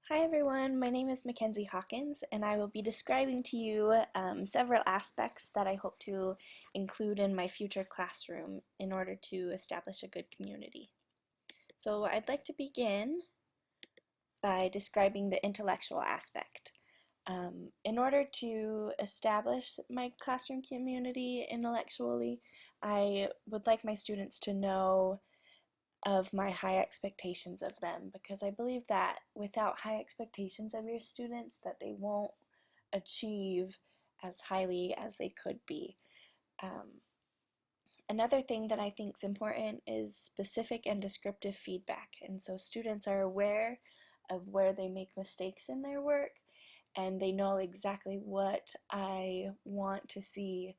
Hi everyone, my name is Mackenzie Hawkins and I will be describing to you several aspects that I hope to include in my future classroom in order to establish a good community. So I'd like to begin by describing the intellectual aspect. In order to establish my classroom community intellectually, I would like my students to know of my high expectations of them, because I believe that without high expectations of your students that they won't achieve as highly as they could be. Um, Another thing that I think is important is specific and descriptive feedback, and so students are aware of where they make mistakes in their work and they know exactly what I want to see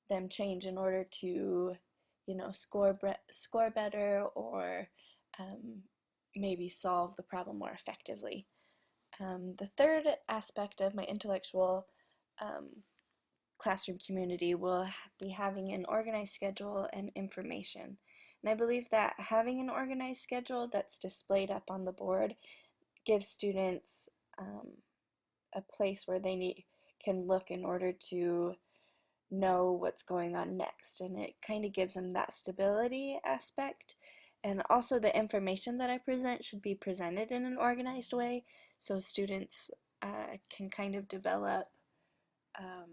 them change in order to, score better or um, maybe solve the problem more effectively. The third aspect of my intellectual um, classroom community will be having an organized schedule and information. And I believe that having an organized schedule that's displayed up on the board gives students a place where can look in order to know what's going on next, and it kind of gives them that stability aspect. And also the information that I present should be presented in an organized way so students can kind of develop um,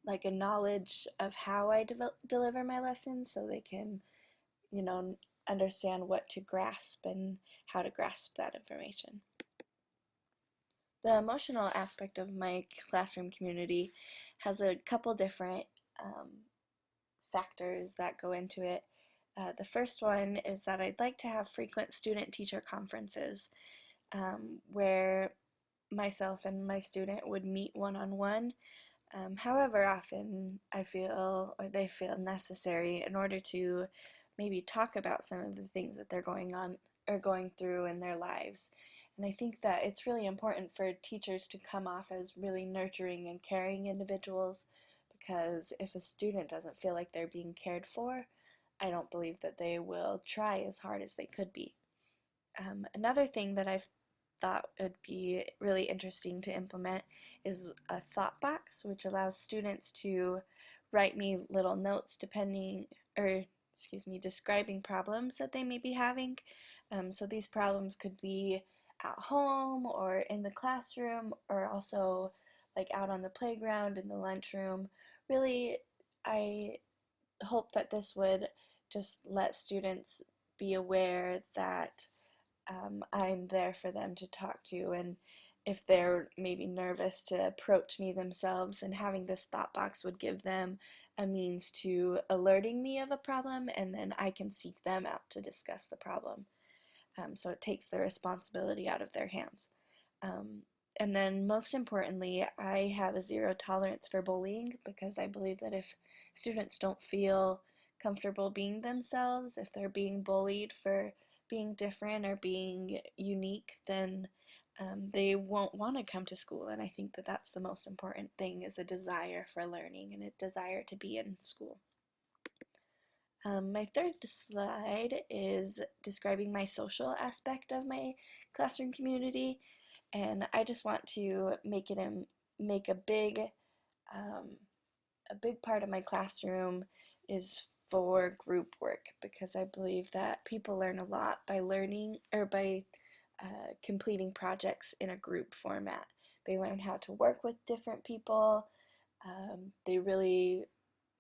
like a knowledge of how I deliver my lessons, so they can, you know, understand what to grasp and how to grasp that information. The emotional aspect of my classroom community has a couple different factors that go into it. The first one is that I'd like to have frequent student-teacher conferences where myself and my student would meet one-on-one, however often I feel or they feel necessary in order to maybe talk about some of the things that they're going on or going through in their lives. And I think that it's really important for teachers to come off as really nurturing and caring individuals, because if a student doesn't feel like they're being cared for, I don't believe that they will try as hard as they could be. Another thing that I've thought would be really interesting to implement is a thought box, which allows students to write me little notes describing problems that they may be having. So these problems could be at home or in the classroom, or also like out on the playground, in the lunchroom. Really, I hope that this would just let students be aware that I'm there for them to talk to, and if they're maybe nervous to approach me themselves, and having this thought box would give them a means to alerting me of a problem, and then I can seek them out to discuss the problem. So it takes the responsibility out of their hands. Um, and then most importantly, I have a zero tolerance for bullying, because I believe that if students don't feel comfortable being themselves, if they're being bullied for being different or being unique, then they won't want to come to school. And I think that that's the most important thing, is a desire for learning and a desire to be in school. My third slide is describing my social aspect of my classroom community, and I just want to make um, a big part of my classroom is for group work, because I believe that people learn a lot by learning or by completing projects in a group format. They learn how to work with different people. They really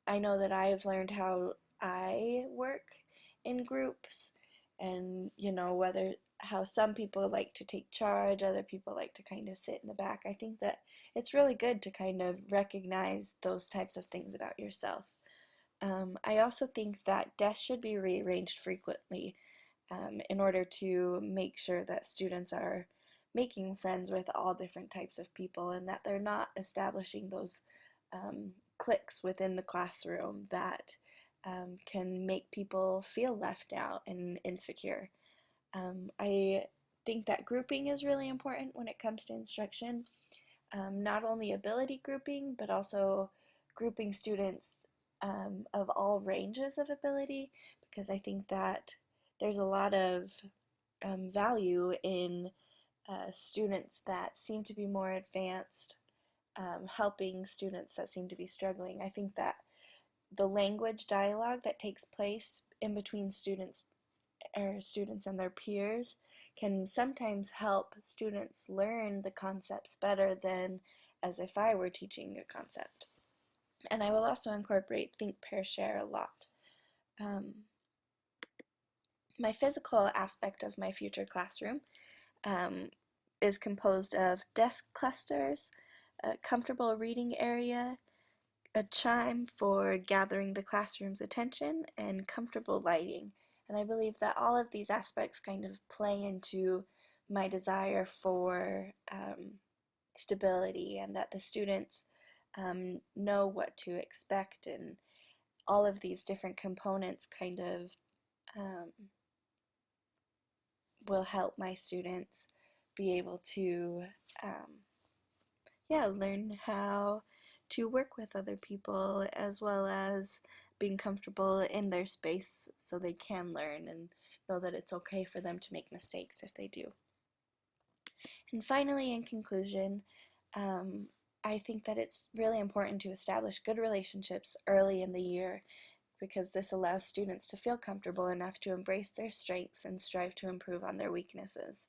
I know that I've learned how I work in groups, and whether how some people like to take charge, other people like to kind of sit in the back. I think that it's really good to kind of recognize those types of things about yourself. I also think that desks should be rearranged frequently in order to make sure that students are making friends with all different types of people, and that they're not establishing those cliques within the classroom that can make people feel left out and insecure. I think that grouping is really important when it comes to instruction, not only ability grouping, but also grouping students of all ranges of ability, because I think that there's a lot of value in students that seem to be more advanced, helping students that seem to be struggling. I think that the language dialogue that takes place in between students or students and their peers can sometimes help students learn the concepts better than as if I were teaching a concept. And I will also incorporate think, pair, share a lot. My physical aspect of my future classroom is composed of desk clusters, a comfortable reading area, a chime for gathering the classroom's attention, and comfortable lighting. And I believe that all of these aspects kind of play into my desire for stability, and that the students know what to expect, and all of these different components kind of will help my students be able to learn how to work with other people, as well as being comfortable in their space so they can learn and know that it's okay for them to make mistakes if they do. And finally, in conclusion, I think that it's really important to establish good relationships early in the year, because this allows students to feel comfortable enough to embrace their strengths and strive to improve on their weaknesses.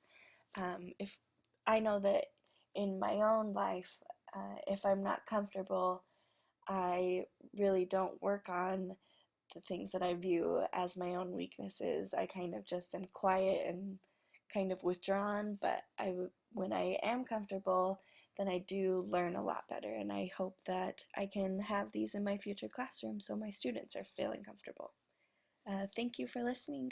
If I know that in my own life, if I'm not comfortable, I really don't work on the things that I view as my own weaknesses. I kind of just am quiet and kind of withdrawn, but when I am comfortable, then I do learn a lot better, and I hope that I can have these in my future classroom so my students are feeling comfortable. Thank you for listening.